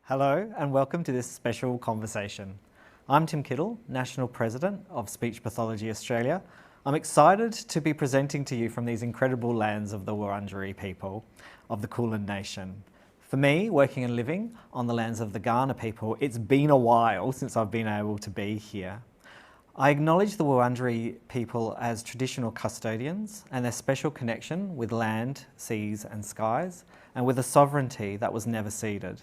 Hello and welcome to this special conversation. I'm Tim Kittel, National President of Speech Pathology Australia. I'm excited to be presenting to you from these incredible lands of the Wurundjeri people of the Kulin Nation. For me, working and living on the lands of the Kaurna people, it's been a while since I've been able to be here. I acknowledge the Wurundjeri people as traditional custodians and their special connection with land, seas and skies, and with a sovereignty that was never ceded.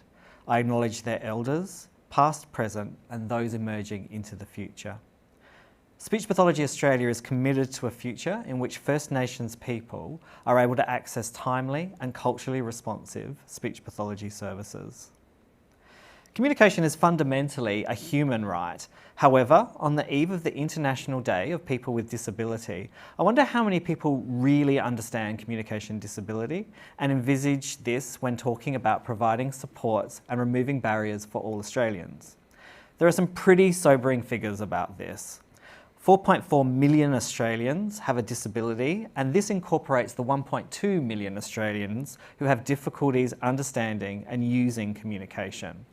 I acknowledge their elders, past, present, and those emerging into the future. Speech Pathology Australia is committed to a future in which First Nations people are able to access timely and culturally responsive speech pathology services. Communication is fundamentally a human right. However, on the eve of the International Day of People with Disability, I wonder how many people really understand communication disability and envisage this when talking about providing supports and removing barriers for all Australians. There are some pretty sobering figures about this. 4.4 million Australians have a disability, and this incorporates the 1.2 million Australians who have difficulties understanding and using communication.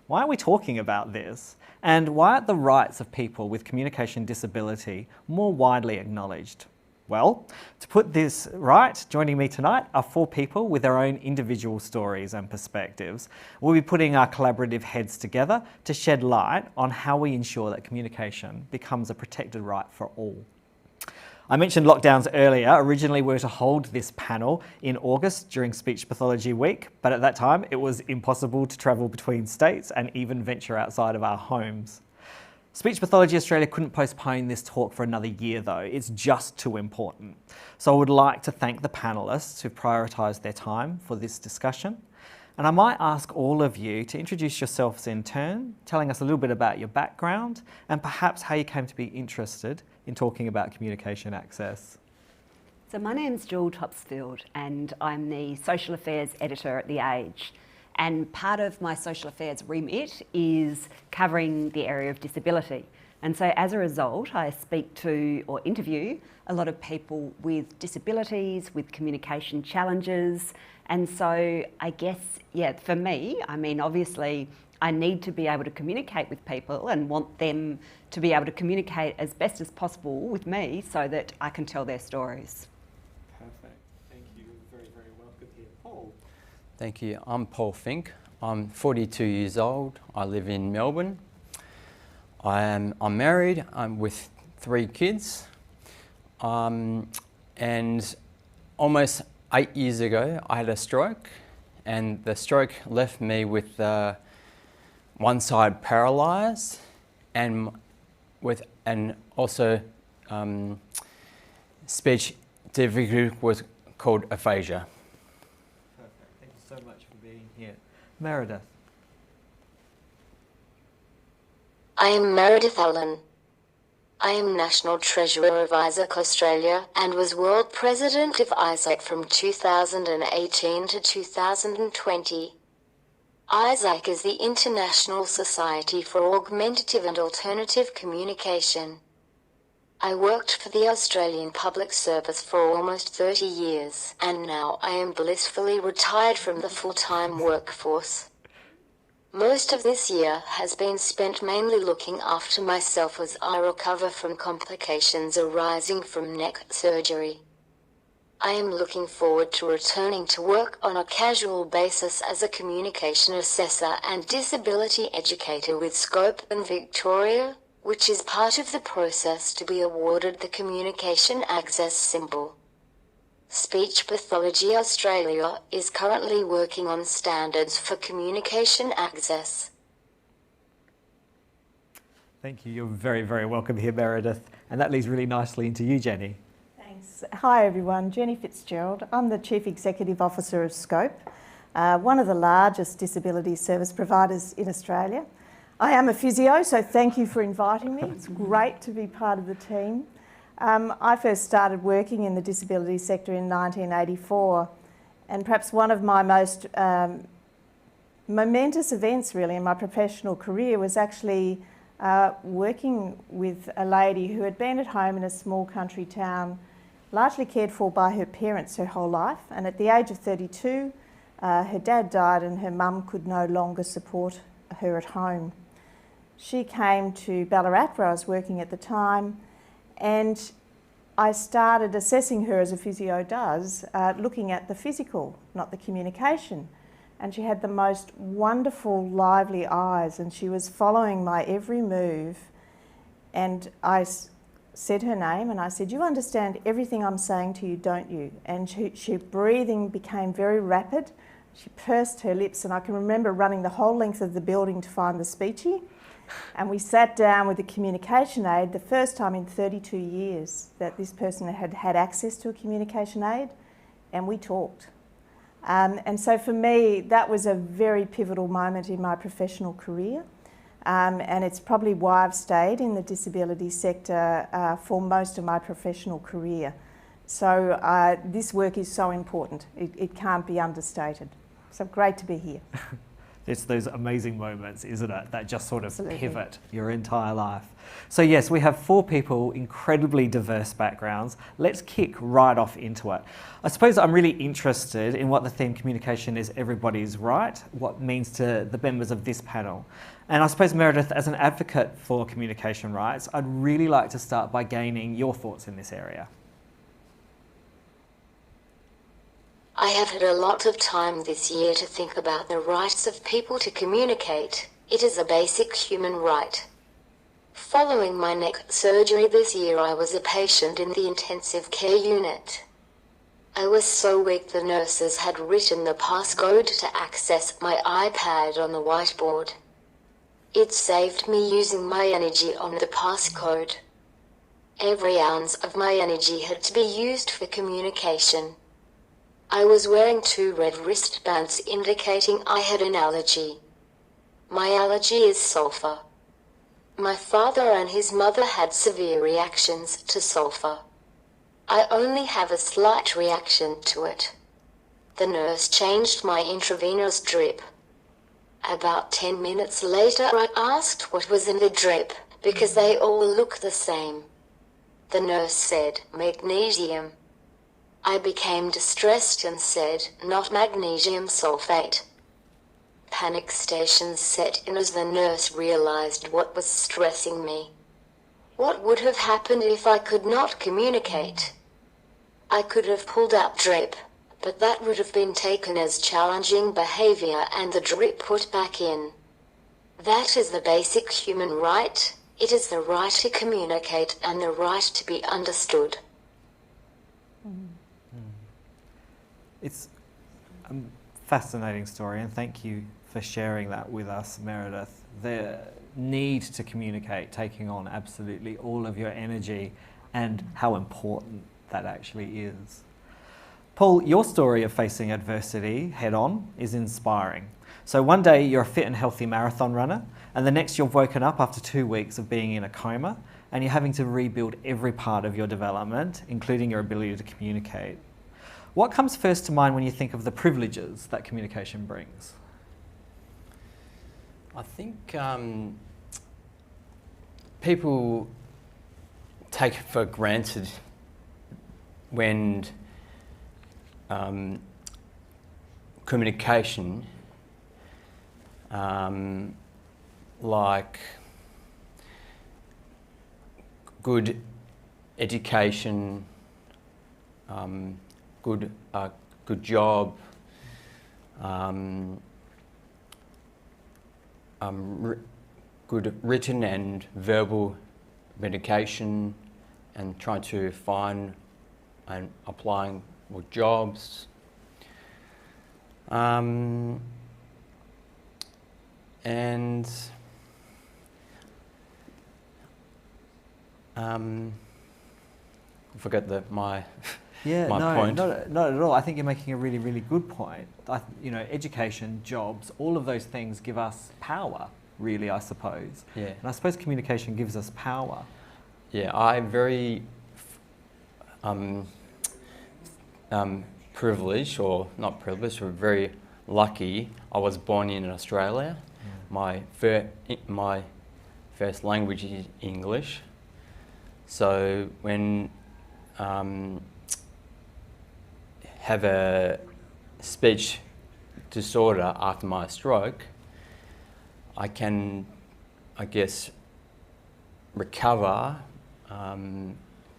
Why are we talking about this? And why aren't the rights of people with communication disability more widely acknowledged? Well, to put this right, joining me tonight are four people with their own individual stories and perspectives. We'll be putting our collaborative heads together to shed light on how we ensure that communication becomes a protected right for all. I mentioned lockdowns earlier. Originally, we were to hold this panel in August during Speech Pathology Week, but at that time it was impossible to travel between states and even venture outside of our homes. Speech Pathology Australia couldn't postpone this talk for another year though. It's just too important. So I would like to thank the panellists who've prioritised their time for this discussion. And I might ask all of you to introduce yourselves in turn, telling us a little bit about your background and perhaps how you came to be interested in talking about communication access. So my name's Topsfield and I'm the Social Affairs Editor at The Age. And part of my social affairs remit is covering the area of disability. And so as a result, I speak to or interview a lot of people with disabilities, with communication challenges. And so I guess, for me, obviously I need to be able to communicate with people and want them to be able to communicate as best as possible with me so that I can tell their stories. Perfect. Thank you. Very, very welcome here. Paul. Thank you. I'm Paul Fink. I'm 42 years old. I live in Melbourne. I'm married. I'm with 3 kids. And almost 8 years ago, I had a stroke, and the stroke left me with one side paralysed, and also speech difficulty was called aphasia. Perfect. Thank you so much for being here. Meredith. I am Meredith Allan. I am National Treasurer of AEST Australia and was World President of AEST from 2018 to 2020. AEST is the International Society for Augmentative and Alternative Communication. I worked for the Australian Public Service for almost 30 years, and now I am blissfully retired from the full-time workforce. Most of this year has been spent mainly looking after myself as I recover from complications arising from neck surgery. I am looking forward to returning to work on a casual basis as a communication assessor and disability educator with Scope in Victoria, which is part of the process to be awarded the Communication Access symbol. Speech Pathology Australia is currently working on standards for communication access. Thank you. You're very, very welcome here, Meredith. And that leads really nicely into you, Jenny. Thanks. Hi everyone, Jenny Fitzgerald. I'm the Chief Executive Officer of Scope, one of the largest disability service providers in Australia. I am a physio, so thank you for inviting me. It's great to be part of the team. I first started working in the disability sector in 1984, and perhaps one of my most momentous events really in my professional career was actually working with a lady who had been at home in a small country town, largely cared for by her parents her whole life, and at the age of 32 Her dad died and her mum could no longer support her at home. She came to Ballarat, where I was working at the time, and I started assessing her as a physio does, looking at the physical, not the communication. And she had the most wonderful, lively eyes, and she was following my every move. And I said her name, and I said, "You understand everything I'm saying to you, don't you?" And her breathing became very rapid. She pursed her lips, and I can remember running the whole length of the building to find the speechy. And we sat down with the communication aid, the first time in 32 years that this person had had access to a communication aid, and we talked. And so for me, that was a very pivotal moment in my professional career. And it's probably why I've stayed in the disability sector for most of my professional career. So this work is so important. It can't be understated. So great to be here. It's those amazing moments, isn't it, that just sort of Absolutely. pivot your entire life. So yes, we have 4 people, incredibly diverse backgrounds. Let's kick right off into it. I suppose I'm really interested in what the theme communication is everybody's right, what it means to the members of this panel. And I suppose, Meredith, as an advocate for communication rights, I'd really like to start by gaining your thoughts in this area. I have had a lot of time this year to think about the rights of people to communicate. It is a basic human right. Following my neck surgery this year, I was a patient in the intensive care unit. I was so weak the nurses had written the passcode to access my iPad on the whiteboard. It saved me using my energy on the passcode. Every ounce of my energy had to be used for communication. I was wearing 2 red wristbands indicating I had an allergy. My allergy is sulfur. My father and his mother had severe reactions to sulfur. I only have a slight reaction to it. The nurse changed my intravenous drip. About 10 minutes later, I asked what was in the drip, because they all look the same. The nurse said, "Magnesium." I became distressed and said, "Not magnesium sulfate." Panic stations set in as the nurse realized what was stressing me. What would have happened if I could not communicate? I could have pulled out drip, but that would have been taken as challenging behavior and the drip put back in. That is the basic human right. It is the right to communicate and the right to be understood. It's a fascinating story, and thank you for sharing that with us, Meredith. The need to communicate, taking on absolutely all of your energy, and how important that actually is. Paul, your story of facing adversity head-on is inspiring. So one day you're a fit and healthy marathon runner, and the next you're woken up after 2 weeks of being in a coma, and you're having to rebuild every part of your development, including your ability to communicate. What comes first to mind when you think of the privileges that communication brings? I think people take it for granted when communication, like good education, good job, good written and verbal communication, and trying to find and applying for jobs. And I forget my point. Not at all. I think you're making a really, really good point. Education, jobs, all of those things give us power, really, I suppose. Yeah. And I suppose communication gives us power. Yeah, I'm very privileged, or not privileged, but very lucky. I was born in Australia. My first language is English. So when have a speech disorder after my stroke, I can, I guess, recover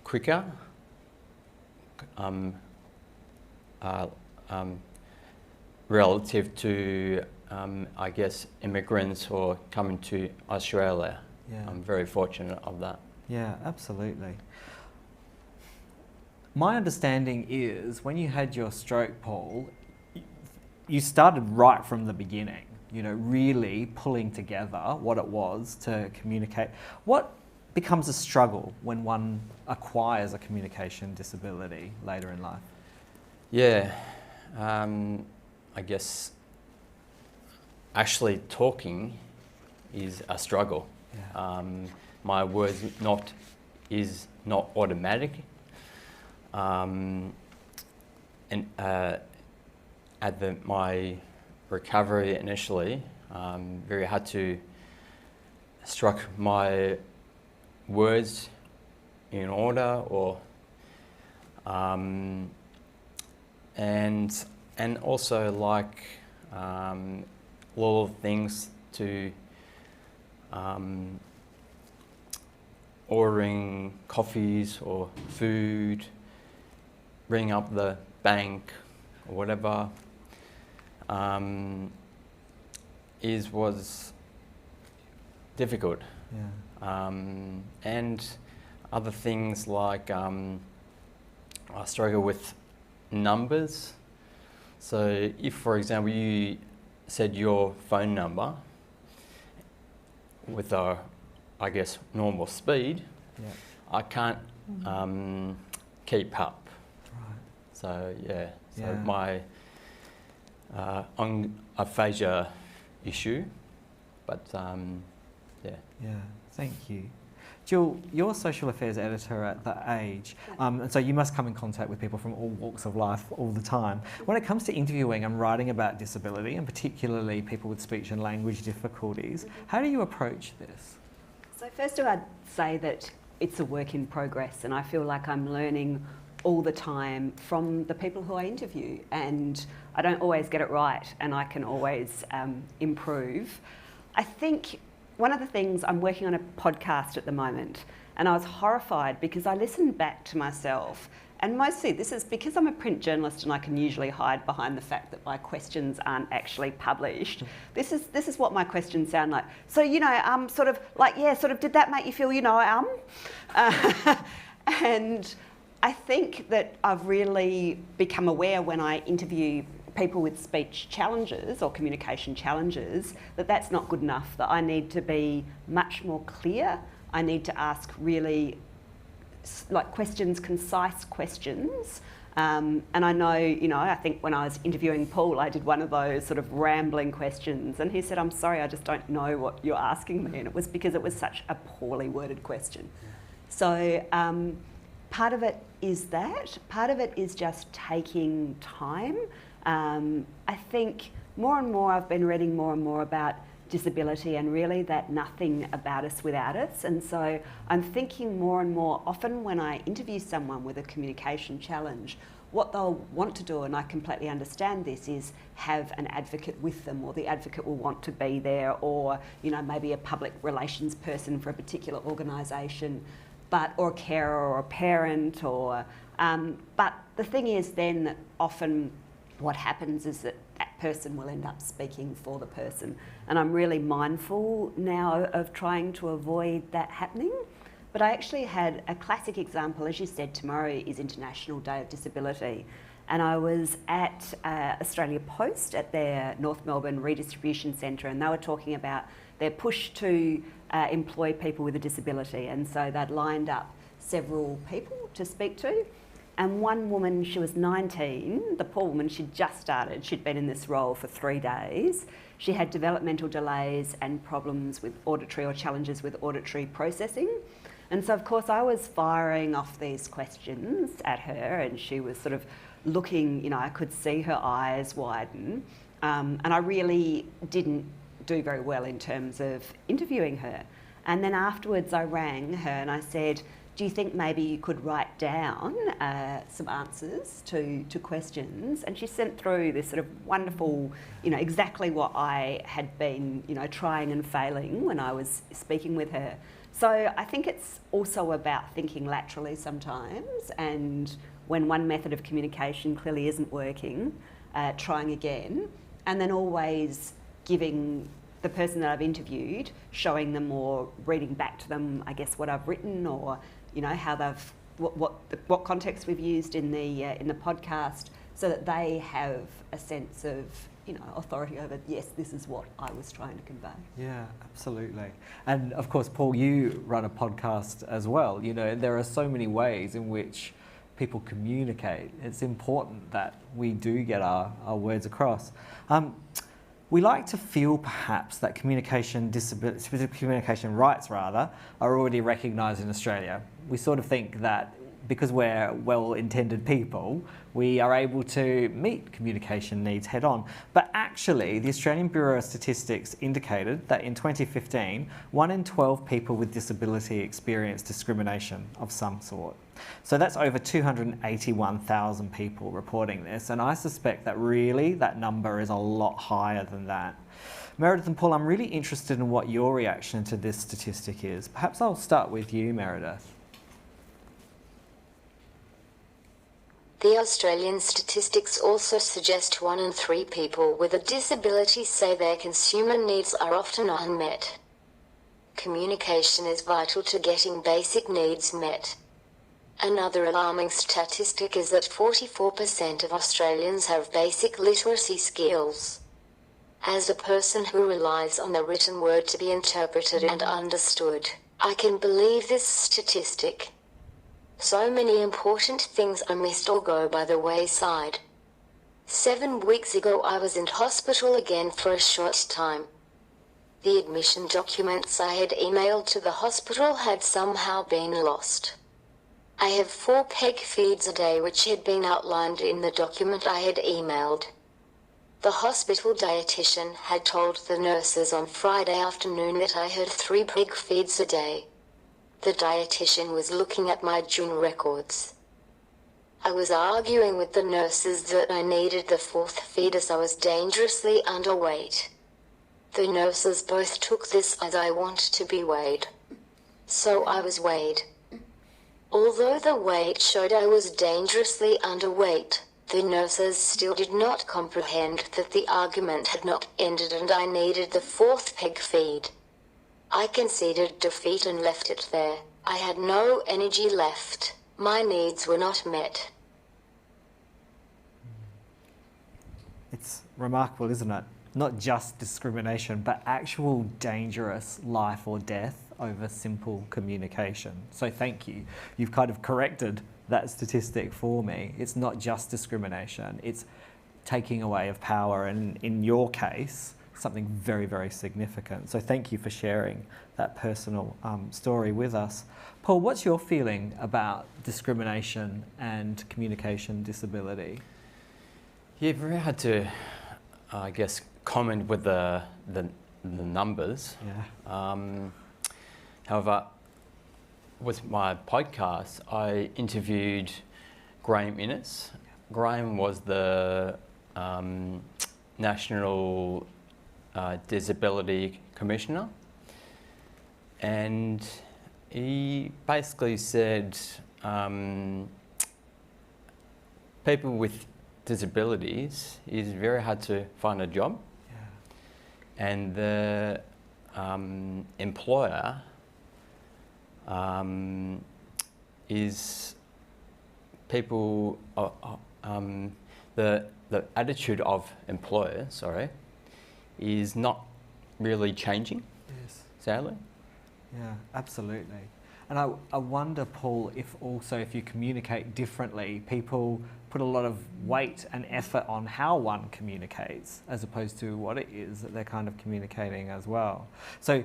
quicker, relative to, I guess, immigrants who are coming to Australia. Yeah. I'm very fortunate of that. Yeah, absolutely. My understanding is when you had your stroke, Paul, you started right from the beginning, you know, really pulling together what it was to communicate. What becomes a struggle when one acquires a communication disability later in life? Yeah, I guess actually talking is a struggle. Yeah. My words is not automatic. And at my recovery initially, very hard to struck my words in order, or and also like little things to ordering coffees or food, ring up the bank or whatever, was difficult. Yeah. And other things like I struggle with numbers. So if, for example, you said your phone number with a, I guess, normal speed, Yeah. I can't keep up. Right. So yeah, so Yeah. my aphasia issue, but yeah. Yeah, thank you. Jill, you're social affairs editor at The Age, and so you must come in contact with people from all walks of life all the time. When it comes to interviewing and writing about disability, and particularly people with speech and language difficulties, how do you approach this? So first of all, I'd say that it's a work in progress, and I feel like I'm learning all the time from the people who I interview, and I don't always get it right, and I can always improve. I think one of the things, I'm working on a podcast at the moment, and I was horrified because I listened back to myself, and mostly this is because I'm a print journalist and I can usually hide behind the fact that my questions aren't actually published. This is what my questions sound like. So, you know, sort of like, yeah, sort of, did that make you feel, you know, and I think that I've really become aware when I interview people with speech challenges or communication challenges, that that's not good enough, that I need to be much more clear. I need to ask really like questions, concise questions. And I know, you know, I think when I was interviewing Paul, I did one of those sort of rambling questions, and he said, "I'm sorry, I just don't know what you're asking me." And it was because it was such a poorly worded question. So part of it is that. Part of it is just taking time. I think more and more I've been reading more and more about disability, and really that nothing about us without us. And so I'm thinking more and more often when I interview someone with a communication challenge, what they'll want to do, and I completely understand this, is have an advocate with them, or the advocate will want to be there, or, you know, maybe a public relations person for a particular organisation, or a carer or a parent, or but the thing is then that often what happens is that that person will end up speaking for the person. And I'm really mindful now of trying to avoid that happening. But I actually had a classic example. As you said, tomorrow is International Day of Disability. And I was at Australia Post at their North Melbourne Redistribution Centre, and they were talking about their push to employ people with a disability. And so they'd lined up several people to speak to. And one woman, she was 19, the poor woman, she'd just started, she'd been in this role for 3 days. She had developmental delays and problems with auditory, or challenges with auditory processing. And so of course I was firing off these questions at her, and she was sort of looking, you know, I could see her eyes widen. And I really didn't do very well in terms of interviewing her. And then afterwards I rang her and I said, "Do you think maybe you could write write down some answers to questions, and she sent through this sort of wonderful, exactly what I had been, trying and failing when I was speaking with her. So I think it's also about thinking laterally sometimes, and when one method of communication clearly isn't working, trying again, and then always giving the person that I've interviewed, showing them or reading back to them, I guess, what I've written, or how they've what context we've used in the podcast, so that they have a sense of authority over, yes, this is what I was trying to convey. Yeah, absolutely. And of course, Paul, you run a podcast as well. There are so many ways in which people communicate. It's important that we do get our words across. We like to feel perhaps that communication rights are already recognised in Australia. We sort of think that because we're well-intended people, we are able to meet communication needs head on. But actually, the Australian Bureau of Statistics indicated that in 2015, 1 in 12 people with disability experienced discrimination of some sort. So that's over 281,000 people reporting this, and I suspect that really that number is a lot higher than that. Meredith and Paul, I'm really interested in what your reaction to this statistic is. Perhaps I'll start with you, Meredith. The Australian statistics also suggest 1 in 3 people with a disability say their consumer needs are often unmet. Communication is vital to getting basic needs met. Another alarming statistic is that 44% of Australians have basic literacy skills. As a person who relies on the written word to be interpreted and understood, I can believe this statistic. So many important things are missed or go by the wayside. 7 weeks ago I was in hospital again for a short time. The admission documents I had emailed to the hospital had somehow been lost. I have 4 peg feeds a day which had been outlined in the document I had emailed. The hospital dietitian had told the nurses on Friday afternoon that I had 3 peg feeds a day. The dietitian was looking at my June records. I was arguing with the nurses that I needed the 4th feed as I was dangerously underweight. The nurses both took this as I want to be weighed. So I was weighed. Although the weight showed I was dangerously underweight, the nurses still did not comprehend that the argument had not ended and I needed the 4th peg feed. I conceded defeat and left it there. I had no energy left. My needs were not met. It's remarkable, isn't it? Not just discrimination, but actual dangerous life or death over simple communication. So thank you. You've kind of corrected that statistic for me. It's not just discrimination, it's taking away of power, and in your case, something very, very significant. So thank you for sharing that personal story with us. Paul, what's your feeling about discrimination and communication disability? Yeah, very hard to, I guess, comment with the numbers. Yeah. However, with my podcast, I interviewed Graham Innes. Graham was the National Disability Commissioner, and he basically said people with disabilities is very hard to find a job, and the employer is people, the attitude of employers, is not really changing, sadly. Yeah, absolutely. And I wonder, Paul, if you communicate differently, people put a lot of weight and effort on how one communicates as opposed to what it is that they're kind of communicating as well. So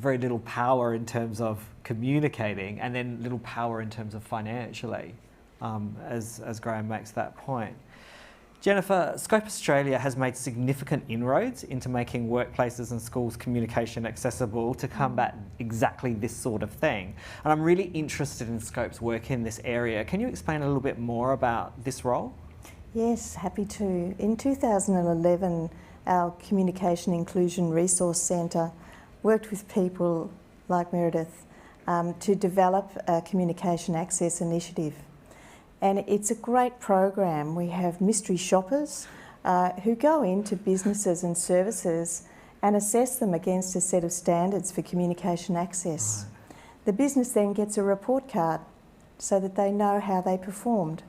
very little power in terms of communicating, and then little power in terms of financially, as Graham makes that point. Jennifer, Scope Australia has made significant inroads into making workplaces and schools communication accessible to combat exactly this sort of thing. And I'm really interested in Scope's work in this area. Can you explain a little bit more about this role? Yes, happy to. In 2011, our Communication Inclusion Resource Centre worked with people like Meredith to develop a communication access initiative. And it's a great program. We have mystery shoppers who go into businesses and services and assess them against a set of standards for communication access. Right. The business then gets a report card so that they know how they performed.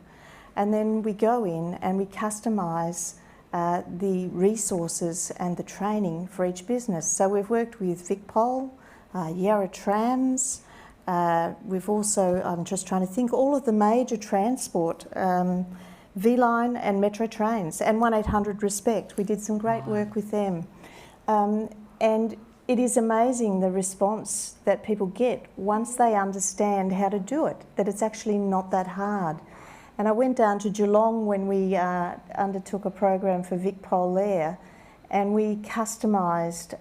And then we go in and we customise the resources and the training for each business. So we've worked with VicPol, Yarra Trams, we've also, I'm just trying to think, all of the major transport, V-Line and Metro Trains, and 1800 Respect. We did some great work with them. And it is amazing the response that people get once they understand how to do it, that it's actually not that hard. And I went down to Geelong when we undertook a program for VicPol there, and we customised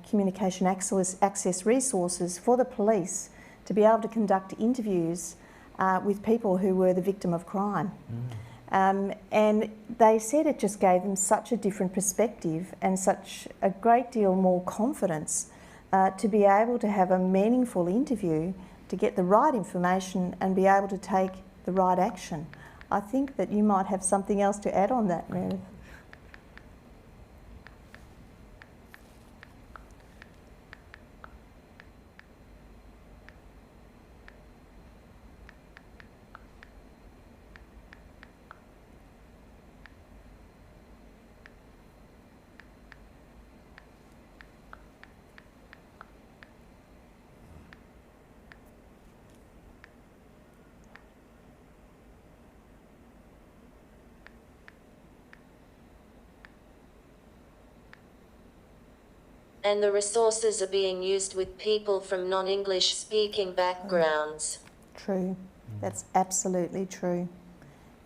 communication access resources for the police to be able to conduct interviews with people who were the victim of crime. And they said it just gave them such a different perspective and such a great deal more confidence to be able to have a meaningful interview, to get the right information and be able to take the right action. I think that you might have something else to add on that, Meredith. And the resources are being used with people from non-English speaking backgrounds. True, that's absolutely true.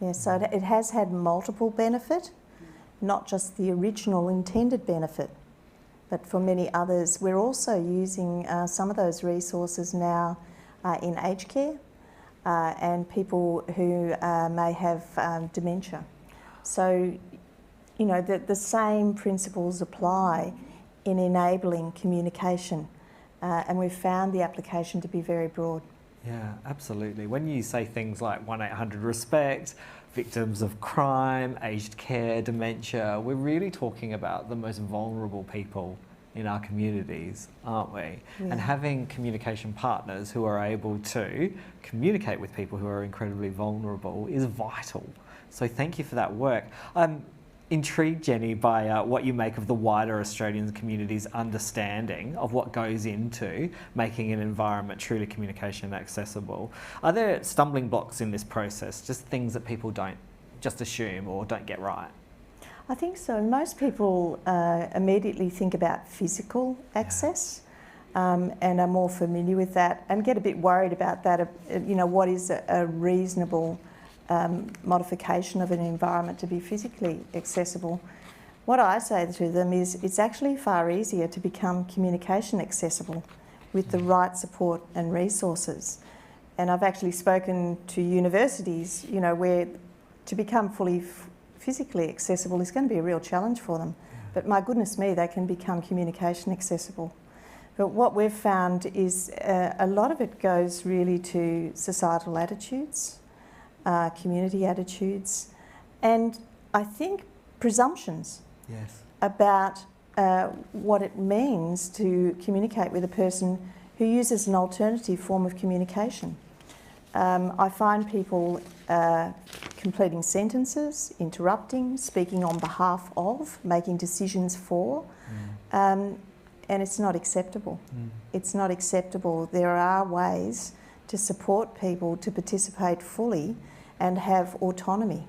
Yeah, so it has had multiple benefit, not just the original intended benefit, but for many others. We're also using some of those resources now in aged care and people who may have dementia. So, you know, the same principles apply in enabling communication, and we've found the application to be very broad. Yeah, absolutely. When you say things like 1800 Respect, victims of crime, aged care, dementia, we're really talking about the most vulnerable people in our communities, aren't we? Yeah. And having communication partners who are able to communicate with people who are incredibly vulnerable is vital. So thank you for that work. Intrigued, Jenny, by what you make of the wider Australian community's understanding of what goes into making an environment truly communication accessible. Are there stumbling blocks in this process, just things that people don't just assume or don't get right? I think so. Most people immediately think about physical access and are more familiar with that and get a bit worried about that, you know, what is a reasonable modification of an environment to be physically accessible. What I say to them is it's actually far easier to become communication accessible with the right support and resources. And I've actually spoken to universities, you know, where to become fully physically accessible is going to be a real challenge for them. But my goodness me, they can become communication accessible. But what we've found is a lot of it goes really to societal attitudes, community attitudes, and I think presumptions about what it means to communicate with a person who uses an alternative form of communication. I find people completing sentences, interrupting, speaking on behalf of, making decisions for, and it's not acceptable. It's not acceptable. There are ways to support people to participate fully and have autonomy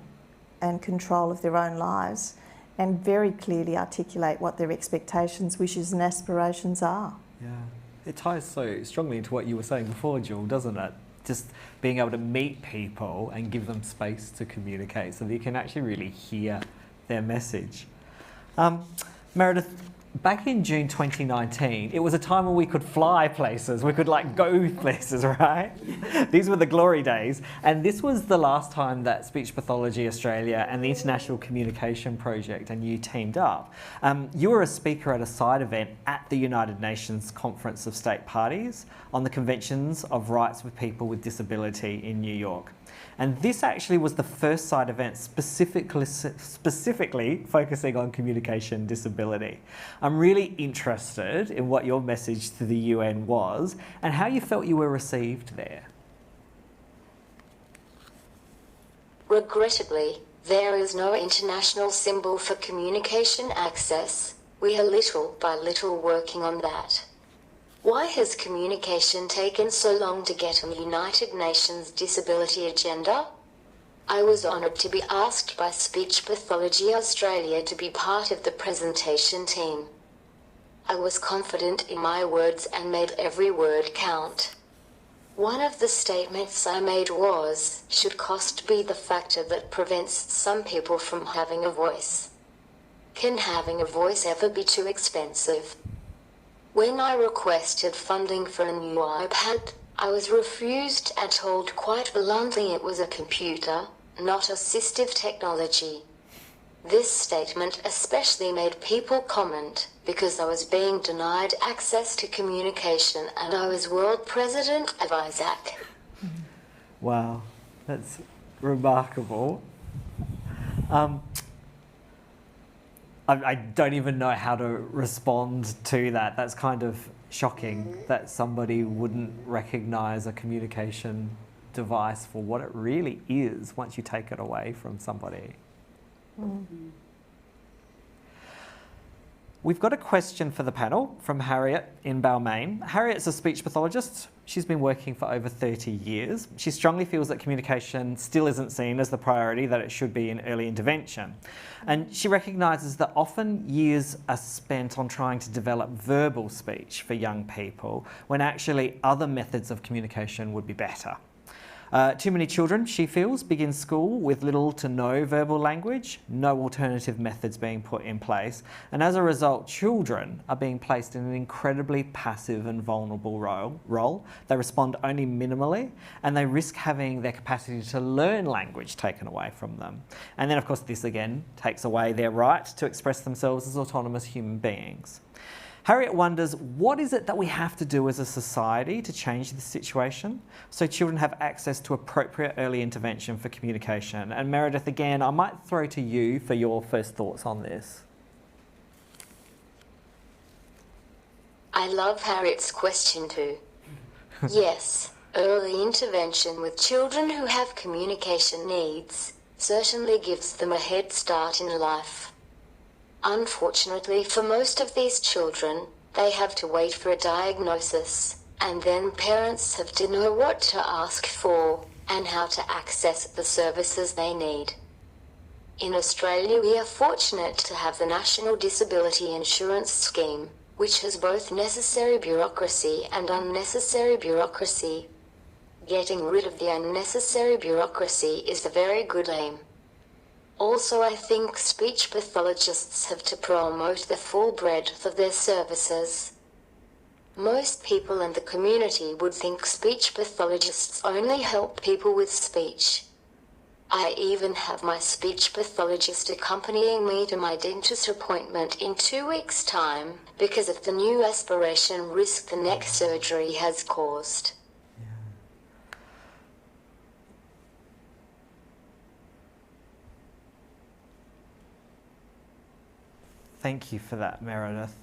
and control of their own lives and very clearly articulate what their expectations, wishes and aspirations are. Yeah, it ties so strongly into what you were saying before, Jill, doesn't it? just being able to meet people and give them space to communicate so that you can actually really hear their message. Meredith, back in June 2019, it was a time when we could fly places, we could like go places, right? These were the glory days. And this was the last time that Speech Pathology Australia and the International Communication Project and you teamed up. You were a speaker at a side event at the United Nations Conference of State Parties on the Conventions of Rights of People with Disability in New York. And this actually was the first side event specifically focusing on communication disability. I'm really interested in what your message to the UN was and how you felt you were received there. Regrettably, there is no international symbol for communication access. We are little by little working on that. Why has communication taken so long to get on the United Nations disability agenda? I was honoured to be asked by Speech Pathology Australia to be part of the presentation team. I was confident in my words and made every word count. One of the statements I made was, should cost be the factor that prevents some people from having a voice? Can having a voice ever be too expensive? When I requested funding for a new iPad, I was refused and told quite bluntly it was a computer, not assistive technology. This statement especially made people comment because I was being denied access to communication and I was world president of AEST. Wow, that's remarkable. I don't even know how to respond to that. That's kind of shocking that somebody wouldn't recognise a communication device for what it really is once you take it away from somebody. We've got a question for the panel from Harriet in Balmain. Harriet's a speech pathologist. She's been working for over 30 years. She strongly feels that communication still isn't seen as the priority that it should be in early intervention. And she recognises that often years are spent on trying to develop verbal speech for young people when actually other methods of communication would be better. Too many children, she feels, begin school with little to no verbal language, no alternative methods being put in place, and as a result, children are being placed in an incredibly passive and vulnerable role. They respond only minimally, and they risk having their capacity to learn language taken away from them. And then, of course, this again takes away their right to express themselves as autonomous human beings. Harriet wonders, what is it that we have to do as a society to change this situation so children have access to appropriate early intervention for communication? And Meredith, again, I might throw to you for your first thoughts on this. I love Harriet's question too. Yes, early intervention with children who have communication needs certainly gives them a head start in life. Unfortunately for most of these children, they have to wait for a diagnosis, and then parents have to know what to ask for and how to access the services they need. In Australia, we are fortunate to have the National Disability Insurance Scheme, which has both necessary bureaucracy and unnecessary bureaucracy. Getting rid of the unnecessary bureaucracy is a very good aim. Also, I think speech pathologists have to promote the full breadth of their services. Most people in the community would think speech pathologists only help people with speech. I even have my speech pathologist accompanying me to my dentist appointment in 2 weeks' time because of the new aspiration risk the neck surgery has caused. Thank you for that, Meredith.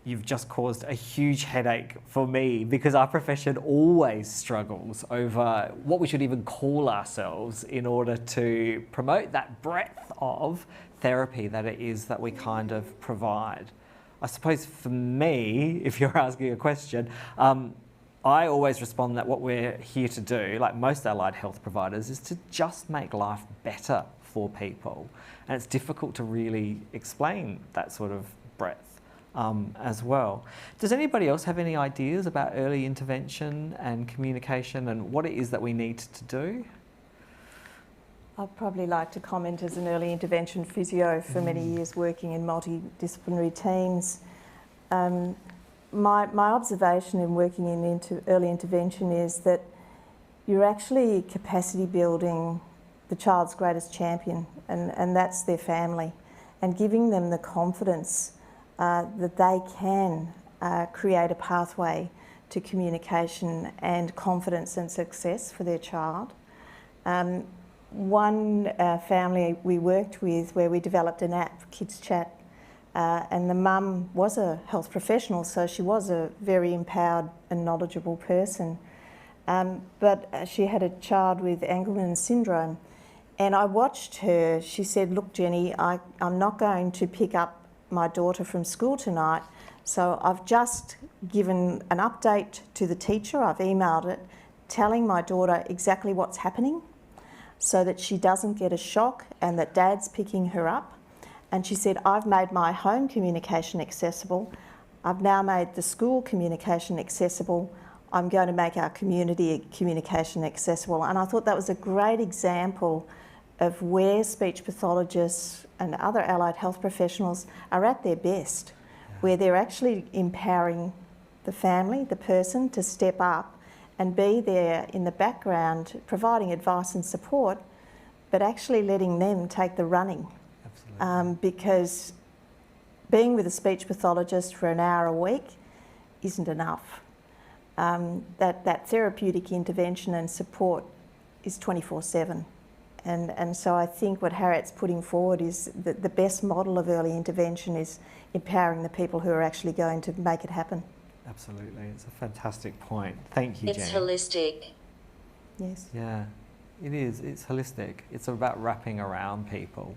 You've just caused a huge headache for me because our profession always struggles over what we should even call ourselves in order to promote that breadth of therapy that it is that we kind of provide. I suppose for me, if you're asking a question, I always respond that what we're here to do, like most allied health providers, is to just make life better for people. And it's difficult to really explain that sort of breadth. as well. Does anybody else have any ideas about early intervention and communication and what it is that we need to do? I'd probably like to comment as an early intervention physio for many years working in multidisciplinary teams. My observation in working in early intervention is that you're actually capacity building the child's greatest champion, and that's their family, and giving them the confidence that they can create a pathway to communication and confidence and success for their child. One family we worked with where we developed an app, Kids Chat, and the mum was a health professional, so she was a very empowered and knowledgeable person. But she had a child with Angelman syndrome, and I watched her. She said, "Look, Jenny, I'm not going to pick up my daughter from school tonight, so I've just given an update to the teacher, I've emailed it, telling my daughter exactly what's happening so that she doesn't get a shock and that Dad's picking her up." And she said, "I've made my home communication accessible. I've now made the school communication accessible. I'm going to make our community communication accessible." And I thought that was a great example of where speech pathologists and other allied health professionals are at their best, where they're actually empowering the family, the person, to step up and be there in the background, providing advice and support, but actually letting them take the running. Because being with a speech pathologist for an hour a week isn't enough. That therapeutic intervention and support is 24/7. And so I think what Harriet's putting forward is that the best model of early intervention is empowering the people who are actually going to make it happen. Absolutely, it's a fantastic point. Thank you, Jenny. It's holistic. Yes. Yeah, it is. It's holistic. It's about wrapping around people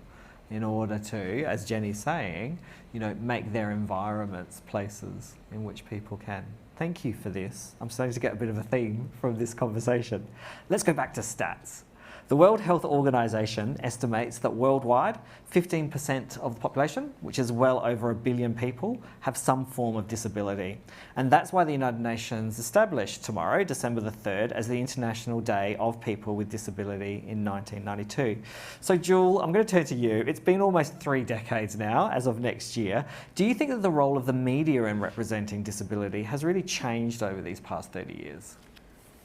in order to, as Jenny's saying, make their environments places in which people can. Thank you for this. I'm starting to get a bit of a theme from this conversation. Let's go back to stats. The World Health Organization estimates that worldwide, 15% of the population, which is well over 1 billion people, have some form of disability. And that's why the United Nations established tomorrow, December the 3rd, as the International Day of People with Disability in 1992. So Jewel, I'm going to turn to you. It's been almost 3 decades now, as of next year. Do you think that the role of the media in representing disability has really changed over these past 30 years?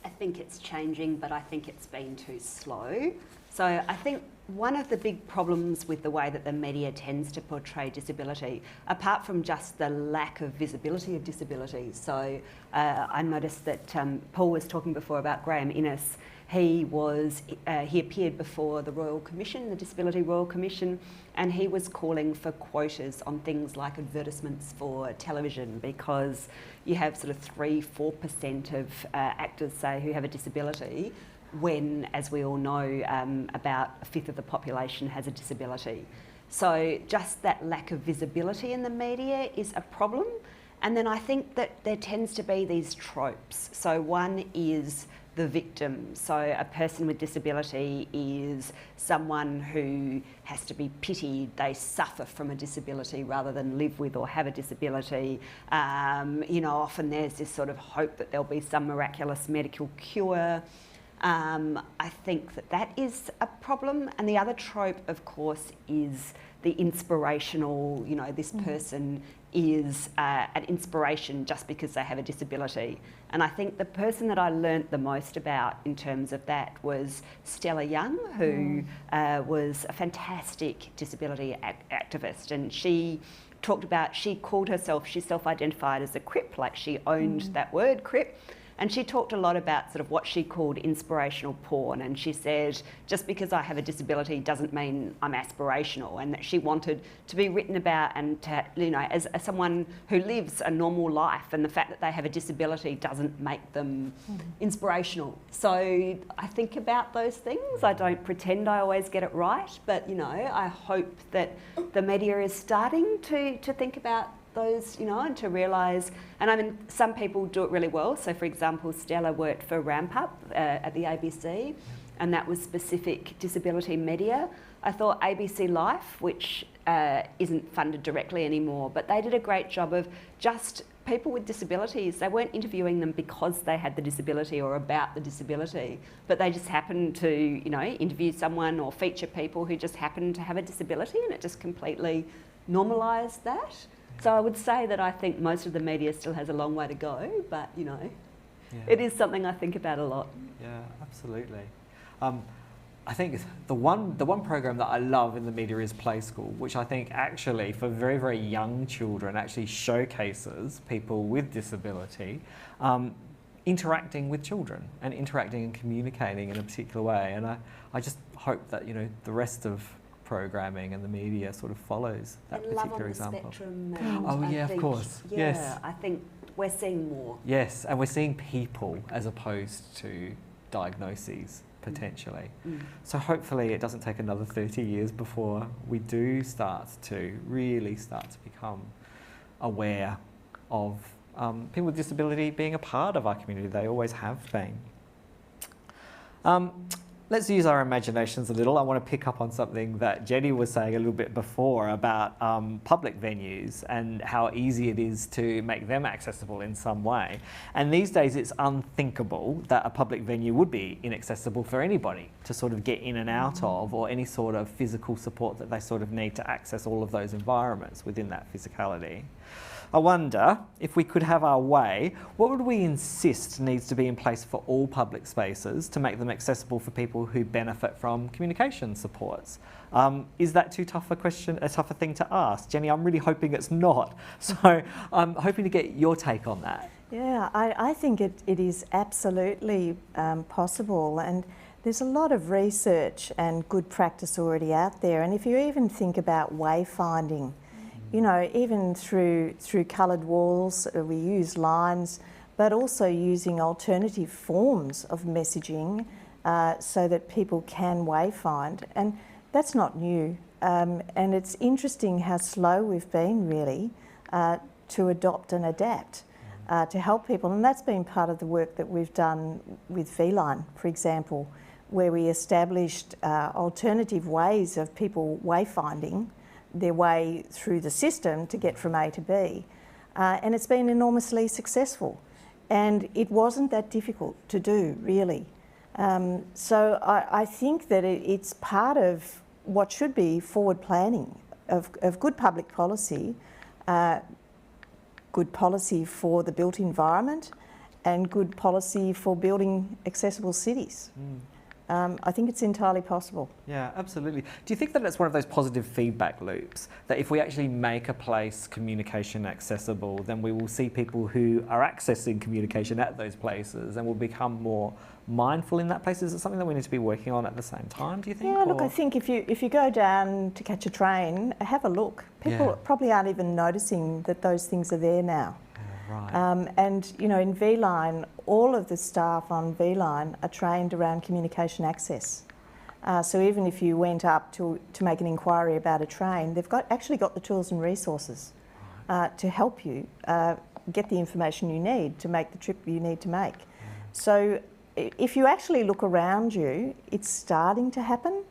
I think it's changing, but I think it's been too slow. So I think one of the big problems with the way that the media tends to portray disability, apart from just the lack of visibility of disability. So I noticed that Paul was talking before about Graham Innes. He appeared before the Royal Commission, the Disability Royal Commission, and he was calling for quotas on things like advertisements for television, because you have sort of 3-4% of actors, say, who have a disability, when, as we all know, about a fifth of the population has a disability. So just that lack of visibility in the media is a problem. And then I think that there tends to be these tropes. So one is the victim. So a person with disability is someone who has to be pitied. They suffer from a disability rather than live with or have a disability. Often there's this sort of hope that there'll be some miraculous medical cure. I think that is a problem. And the other trope, of course, is the inspirational, this person is an inspiration just because they have a disability. And I think the person that I learnt the most about in terms of that was Stella Young, who was a fantastic disability activist. And she talked about, she self-identified as a CRIP, like she owned that word, CRIP. And she talked a lot about sort of what she called inspirational porn. And she said, just because I have a disability doesn't mean I'm aspirational, and that she wanted to be written about and to, as someone who lives a normal life, and the fact that they have a disability doesn't make them inspirational. So I think about those things. I don't pretend I always get it right, but, I hope that the media is starting to think about those, and to realise, and I mean, some people do it really well. So for example, Stella worked for Ramp Up at the ABC, and that was specific disability media. I thought ABC Life, which isn't funded directly anymore, but they did a great job of just people with disabilities. They weren't interviewing them because they had the disability or about the disability, but they just happened to, you know, interview someone or feature people who just happened to have a disability, and it just completely normalised that. So I would say that I think most of the media still has a long way to go, but, you know, it is something I think about a lot. Yeah, absolutely. I think the one program that I love in the media is Play School, which I think actually for very, very young children actually showcases people with disability interacting with children and interacting and communicating in a particular way. And I just hope that, you know, the rest of programming and the media sort of follows that and particular example. Love on the spectrum. Oh yeah, think, of course. Yeah, yes. I think we're seeing more. Yes, and we're seeing people as opposed to diagnoses, potentially. So hopefully it doesn't take another 30 years before we do really start to become aware of people with disability being a part of our community. They always have been. Let's use our imaginations a little. I want to pick up on something that Jenny was saying a little bit before about public venues and how easy it is to make them accessible in some way. And these days it's unthinkable that a public venue would be inaccessible for anybody to sort of get in and out of, or any sort of physical support that they sort of need to access all of those environments within that physicality. I wonder if we could have our way, what would we insist needs to be in place for all public spaces to make them accessible for people who benefit from communication supports? Is that too tough a question, a tougher thing to ask? Jenny, I'm really hoping it's not. So I'm hoping to get your take on that. Yeah, I think it is absolutely possible, and there's a lot of research and good practice already out there. And if you even think about wayfinding, you know, even through coloured walls, we use lines, but also using alternative forms of messaging so that people can wayfind. And that's not new. And it's interesting how slow we've been, really, to adopt and adapt to help people. And that's been part of the work that we've done with V-Line, for example, where we established alternative ways of people wayfinding their way through the system to get from A to B. And it's been enormously successful. And it wasn't that difficult to do, really. So I think that it's part of what should be forward planning of good public policy, good policy for the built environment, and good policy for building accessible cities. I think it's entirely possible. Yeah, absolutely. Do you think that it's one of those positive feedback loops, that if we actually make a place communication accessible, then we will see people who are accessing communication at those places and will become more mindful in that place? Is it something that we need to be working on at the same time, do you think? Yeah, look, I think if you go down to catch a train, have a look. People probably aren't even noticing that those things are there now. Right. And, you know, in V-Line, all of the staff on V-Line are trained around communication access. So even if you went up to make an inquiry about a train, they've actually got the tools and resources to help you get the information you need to make the trip you need to make. So if you actually look around you, it's starting to happen.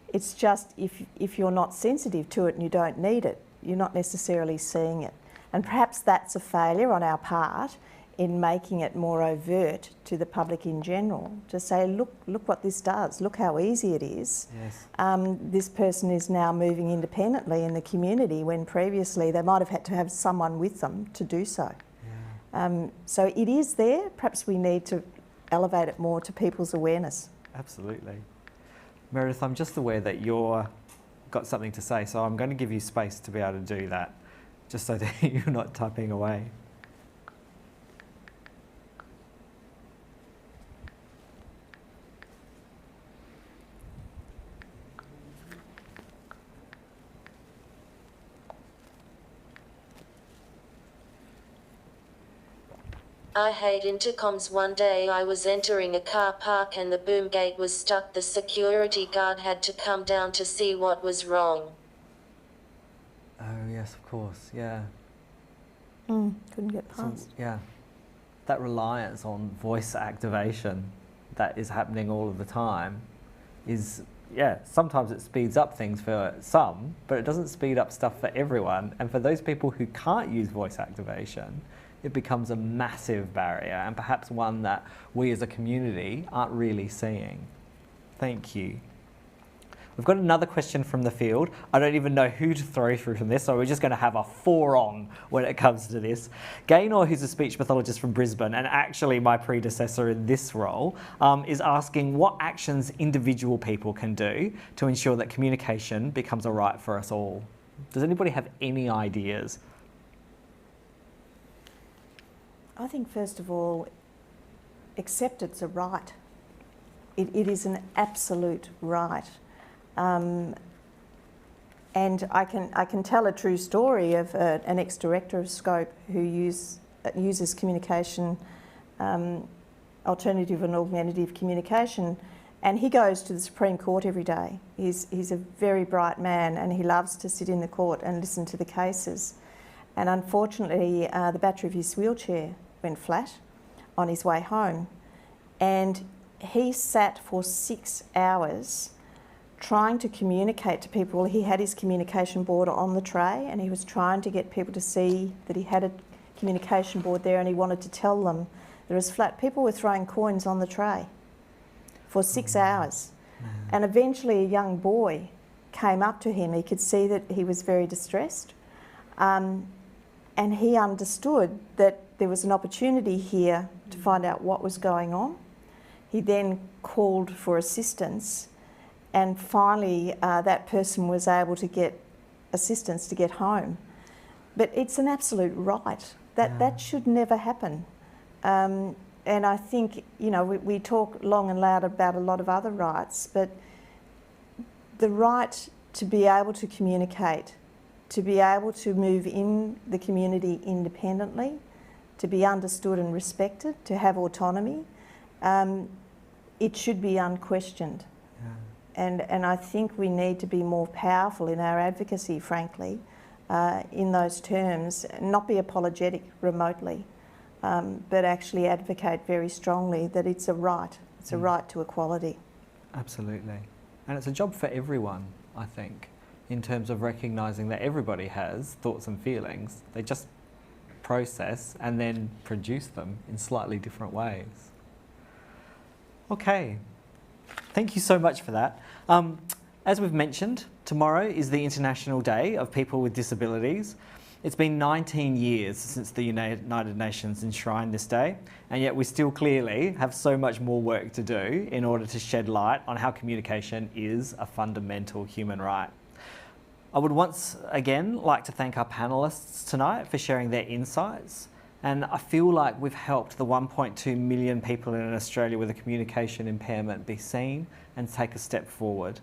It's just if you're not sensitive to it and you don't need it, you're not necessarily seeing it. And perhaps that's a failure on our part in making it more overt to the public in general, to say, look what this does, look how easy it is. Yes. This person is now moving independently in the community when previously they might have had to have someone with them to do so. Yeah. So it is there, perhaps we need to elevate it more to people's awareness. Absolutely. Meredith, I'm just aware that you've got something to say, so I'm going to give you space to be able to do that, just so that you're not typing away. I hate intercoms. One day I was entering a car park and the boom gate was stuck. The security guard had to come down to see what was wrong. Oh yes, of course, yeah. Couldn't get past. So, yeah, that reliance on voice activation that is happening all of the time is yeah, sometimes it speeds up things for some, but it doesn't speed up stuff for everyone. And for those people who can't use voice activation, it becomes a massive barrier, and perhaps one that we as a community aren't really seeing. Thank you. We've got another question from the field. I don't even know who to throw through from this, so we're just going to have a four-on when it comes to this. Gaynor, who's a speech pathologist from Brisbane, and actually my predecessor in this role, is asking what actions individual people can do to ensure that communication becomes a right for us all. Does anybody have any ideas? I think, first of all, accept it's a right. It is an absolute right. And I can tell a true story of an ex-director of Scope who uses communication, alternative and augmentative communication, and he goes to the Supreme Court every day. He's a very bright man, and he loves to sit in the court and listen to the cases. And unfortunately, the battery of his wheelchair went flat on his way home, and he sat for 6 hours trying to communicate to people. He had his communication board on the tray, and he was trying to get people to see that he had a communication board there, and he wanted to tell them there was flat. People were throwing coins on the tray for 6 hours. And eventually a young boy came up to him. He could see that he was very distressed, and he understood that there was an opportunity here to find out what was going on. He then called for assistance, and finally that person was able to get assistance to get home. But it's an absolute right. That should never happen. And I think, you know, we talk long and loud about a lot of other rights, but the right to be able to communicate, to be able to move in the community independently, to be understood and respected, to have autonomy, it should be unquestioned. And I think we need to be more powerful in our advocacy, frankly, in those terms, not be apologetic remotely, but actually advocate very strongly that it's a right. It's a right to equality. Absolutely. And it's a job for everyone, I think, in terms of recognising that everybody has thoughts and feelings. They just process and then produce them in slightly different ways. Okay. Thank you so much for that. As we've mentioned, tomorrow is the International Day of People with Disabilities. It's been 19 years since the United Nations enshrined this day, and yet we still clearly have so much more work to do in order to shed light on how communication is a fundamental human right. I would once again like to thank our panellists tonight for sharing their insights. And I feel like we've helped the 1.2 million people in Australia with a communication impairment be seen and take a step forward.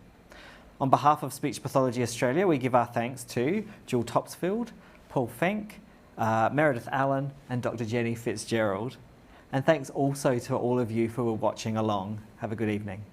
On behalf of Speech Pathology Australia, we give our thanks to Jill Topsfield, Paul Fink, Meredith Allan, and Dr. Jenny Fitzgerald. And thanks also to all of you who are watching along. Have a good evening.